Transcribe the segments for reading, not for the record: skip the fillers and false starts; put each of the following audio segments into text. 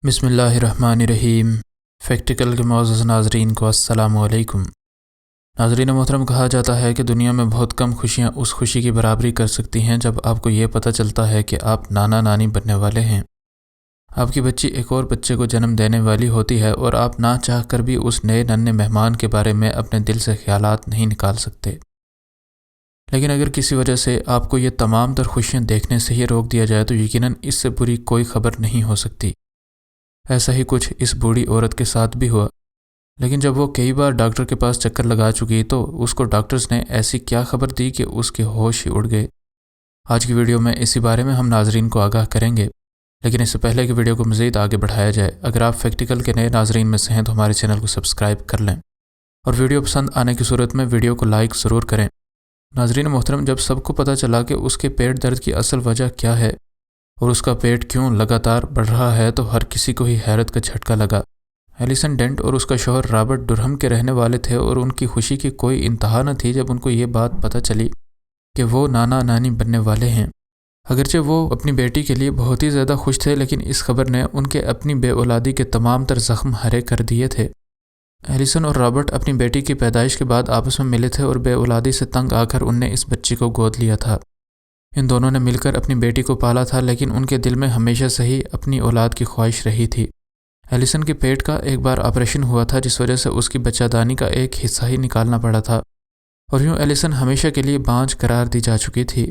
بسم اللہ الرحمن الرحیم۔ فیکٹیکل کے معزز ناظرین کو السلام علیکم۔ ناظرین محترم، کہا جاتا ہے کہ دنیا میں بہت کم خوشیاں اس خوشی کی برابری کر سکتی ہیں جب آپ کو یہ پتہ چلتا ہے کہ آپ نانا نانی بننے والے ہیں۔ آپ کی بچی ایک اور بچے کو جنم دینے والی ہوتی ہے اور آپ نہ چاہ کر بھی اس نئے ننھے مہمان کے بارے میں اپنے دل سے خیالات نہیں نکال سکتے۔ لیکن اگر کسی وجہ سے آپ کو یہ تمام تر خوشیاں دیکھنے سے ہی روک دیا جائے تو یقیناً اس سے بری کوئی خبر نہیں ہو سکتی۔ ایسا ہی کچھ اس بوڑھی عورت کے ساتھ بھی ہوا، لیکن جب وہ کئی بار ڈاکٹر کے پاس چکر لگا چکی تو اس کو ڈاکٹرز نے ایسی کیا خبر دی کہ اس کے ہوش ہی اڑ گئے۔ آج کی ویڈیو میں اسی بارے میں ہم ناظرین کو آگاہ کریں گے، لیکن اس سے پہلے کہ ویڈیو کو مزید آگے بڑھایا جائے، اگر آپ فیکٹیکل کے نئے ناظرین میں سے ہیں تو ہمارے چینل کو سبسکرائب کر لیں اور ویڈیو پسند آنے کی صورت میں ویڈیو کو لائک ضرور کریں۔ ناظرین محترم، جب سب کو پتہ چلا کہ اس کے پیٹ درد کی اصل وجہ کیا ہے اور اس کا پیٹ کیوں لگاتار بڑھ رہا ہے تو ہر کسی کو ہی حیرت کا جھٹکا لگا۔ ایلیسن ڈینٹ اور اس کا شوہر رابرٹ ڈرہم کے رہنے والے تھے اور ان کی خوشی کی کوئی انتہا نہ تھی جب ان کو یہ بات پتہ چلی کہ وہ نانا نانی بننے والے ہیں۔ اگرچہ وہ اپنی بیٹی کے لیے بہت ہی زیادہ خوش تھے، لیکن اس خبر نے ان کے اپنی بے اولادی کے تمام تر زخم ہرے کر دیے تھے۔ ایلیسن اور رابرٹ اپنی بیٹی کی پیدائش کے بعد آپس میں ملے تھے اور بے اولادی سے تنگ آ کر ان نے اس بچی کو گود لیا تھا۔ ان دونوں نے مل کر اپنی بیٹی کو پالا تھا، لیکن ان کے دل میں ہمیشہ سے ہی اپنی اولاد کی خواہش رہی تھی۔ ایلیسن کے پیٹ کا ایک بار آپریشن ہوا تھا جس وجہ سے اس کی بچہ دانی کا ایک حصہ ہی نکالنا پڑا تھا، اور یوں ایلیسن ہمیشہ کے لیے بانجھ قرار دی جا چکی تھی۔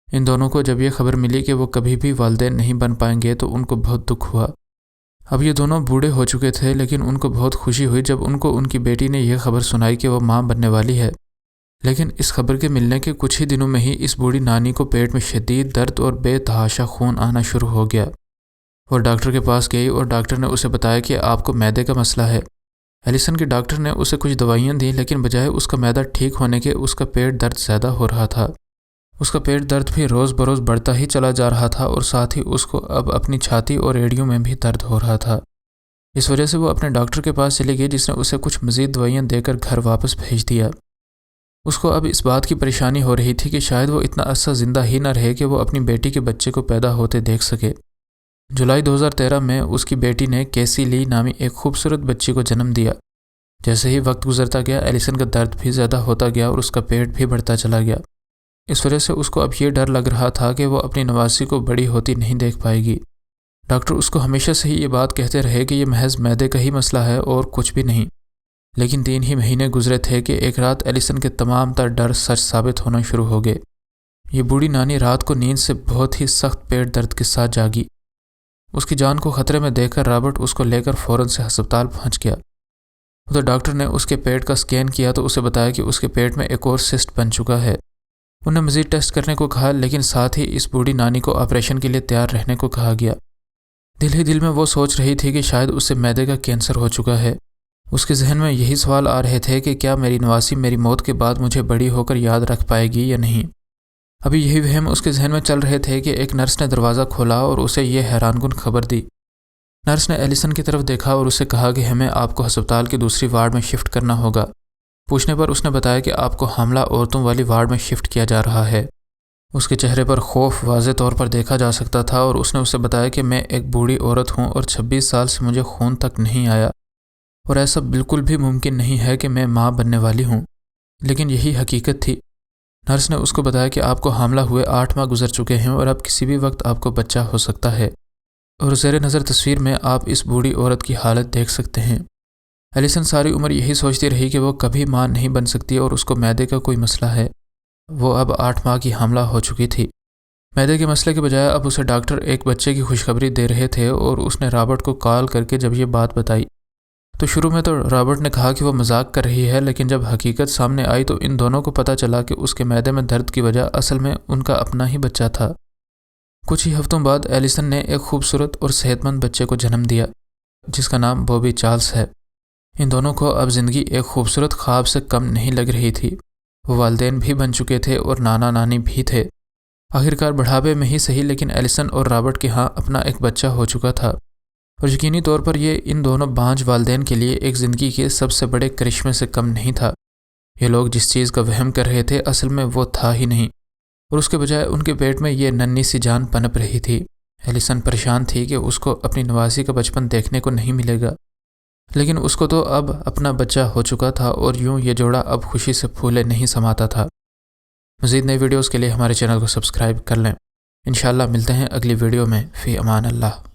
ان دونوں کو جب یہ خبر ملی کہ وہ کبھی بھی والدین نہیں بن پائیں گے تو ان کو بہت دکھ ہوا۔ اب یہ دونوں بوڑھے ہو چکے تھے، لیکن ان کو بہت خوشی ہوئی جب ان کو ان کی بیٹی نے یہ خبر سنائی کہ وہ ماں بننے والی ہے۔ لیکن اس خبر کے ملنے کے کچھ ہی دنوں میں ہی اس بوڑھی نانی کو پیٹ میں شدید درد اور بے تحاشا خون آنا شروع ہو گیا۔ وہ ڈاکٹر کے پاس گئی اور ڈاکٹر نے اسے بتایا کہ آپ کو معدے کا مسئلہ ہے۔ ایلیسن کے ڈاکٹر نے اسے کچھ دوائیاں دیں، لیکن بجائے اس کا معدہ ٹھیک ہونے کے اس کا پیٹ درد زیادہ ہو رہا تھا۔ اس کا پیٹ درد بھی روز بروز بڑھتا ہی چلا جا رہا تھا اور ساتھ ہی اس کو اب اپنی چھاتی اور ایڑیوں میں بھی درد ہو رہا تھا۔ اس وجہ سے وہ اپنے ڈاکٹر کے پاس چلی گئی، جس نے اسے کچھ مزید دوائیاں دے کر گھر واپس بھیج دیا۔ اس کو اب اس بات کی پریشانی ہو رہی تھی کہ شاید وہ اتنا عرصہ زندہ ہی نہ رہے کہ وہ اپنی بیٹی کے بچے کو پیدا ہوتے دیکھ سکے۔ جولائی 2013 میں اس کی بیٹی نے کیسی لی نامی ایک خوبصورت بچی کو جنم دیا۔ جیسے ہی وقت گزرتا گیا، ایلیسن کا درد بھی زیادہ ہوتا گیا اور اس کا پیٹ بھی بڑھتا چلا گیا۔ اس وجہ سے اس کو اب یہ ڈر لگ رہا تھا کہ وہ اپنی نواسی کو بڑی ہوتی نہیں دیکھ پائے گی۔ ڈاکٹر اس کو ہمیشہ سے ہی یہ بات کہتے رہے کہ یہ محض معدے کا ہی مسئلہ ہے اور کچھ بھی نہیں۔ لیکن 3 ہی مہینے گزرے تھے کہ ایک رات ایلیسن کے تمام تر ڈر سچ ثابت ہونا شروع ہو گئے۔ یہ بوڑھی نانی رات کو نیند سے بہت ہی سخت پیٹ درد کے ساتھ جاگی۔ اس کی جان کو خطرے میں دیکھ کر رابرٹ اس کو لے کر فوراً سے ہسپتال پہنچ گیا۔ ادھر ڈاکٹر نے اس کے پیٹ کا اسکین کیا تو اسے بتایا کہ اس کے پیٹ میں ایک اور سسٹ بن چکا ہے۔ انہوں نے مزید ٹیسٹ کرنے کو کہا، لیکن ساتھ ہی اس بوڑھی نانی کو آپریشن کے لیے تیار رہنے کو کہا گیا۔ دل ہی دل میں وہ سوچ رہی تھی کہ شاید اسے معدے کا کینسر ہو چکا ہے۔ اس کے ذہن میں یہی سوال آ رہے تھے کہ کیا میری نواسی میری موت کے بعد مجھے بڑی ہو کر یاد رکھ پائے گی یا نہیں۔ ابھی یہی وہم اس کے ذہن میں چل رہے تھے کہ ایک نرس نے دروازہ کھولا اور اسے یہ حیران کن خبر دی۔ نرس نے ایلیسن کی طرف دیکھا اور اسے کہا کہ ہمیں آپ کو ہسپتال کی دوسری وارڈ میں شفٹ کرنا ہوگا۔ پوچھنے پر اس نے بتایا کہ آپ کو حاملہ عورتوں والی وارڈ میں شفٹ کیا جا رہا ہے۔ اس کے چہرے پر خوف واضح طور پر دیکھا جا سکتا تھا اور اس نے اسے بتایا کہ میں ایک بوڑھی عورت ہوں اور 26 سال سے مجھے خون تک نہیں آیا اور ایسا بالکل بھی ممکن نہیں ہے کہ میں ماں بننے والی ہوں، لیکن یہی حقیقت تھی۔ نرس نے اس کو بتایا کہ آپ کو حاملہ ہوئے 8 ماہ گزر چکے ہیں اور اب کسی بھی وقت آپ کو بچہ ہو سکتا ہے، اور زیر نظر تصویر میں آپ اس بوڑھی عورت کی حالت دیکھ سکتے ہیں۔ ایلیسن ساری عمر یہی سوچتی رہی کہ وہ کبھی ماں نہیں بن سکتی اور اس کو معدے کا کوئی مسئلہ ہے۔ وہ اب 8 ماہ کی حاملہ ہو چکی تھی۔ معدے کے مسئلے کے بجائے اب اسے ڈاکٹر ایک بچے کی خوشخبری دے رہے تھے اور اس نے رابرٹ کو کال کر کے جب یہ بات بتائی تو شروع میں تو رابرٹ نے کہا کہ وہ مذاق کر رہی ہے، لیکن جب حقیقت سامنے آئی تو ان دونوں کو پتہ چلا کہ اس کے معدے میں درد کی وجہ اصل میں ان کا اپنا ہی بچہ تھا۔ کچھ ہی ہفتوں بعد ایلیسن نے ایک خوبصورت اور صحت مند بچے کو جنم دیا جس کا نام بوبی چارلس ہے۔ ان دونوں کو اب زندگی ایک خوبصورت خواب سے کم نہیں لگ رہی تھی۔ وہ والدین بھی بن چکے تھے اور نانا نانی بھی تھے۔ آخرکار بڑھاپے میں ہی صحیح، لیکن ایلیسن اور رابرٹ کے ہاں اپنا ایک بچہ ہو چکا تھا، اور یقینی طور پر یہ ان دونوں بانجھ والدین کے لیے ایک زندگی کے سب سے بڑے کرشمے سے کم نہیں تھا۔ یہ لوگ جس چیز کا وہم کر رہے تھے اصل میں وہ تھا ہی نہیں، اور اس کے بجائے ان کے پیٹ میں یہ ننھی سی جان پنپ رہی تھی۔ ایلیسن پریشان تھی کہ اس کو اپنی نوازی کا بچپن دیکھنے کو نہیں ملے گا، لیکن اس کو تو اب اپنا بچہ ہو چکا تھا اور یوں یہ جوڑا اب خوشی سے پھولے نہیں سماتا تھا۔ مزید نئی ویڈیوز کے لیے ہمارے چینل کو سبسکرائب کر لیں۔ انشاءاللہ ملتے ہیں اگلی ویڈیو میں۔ فی امان اللہ۔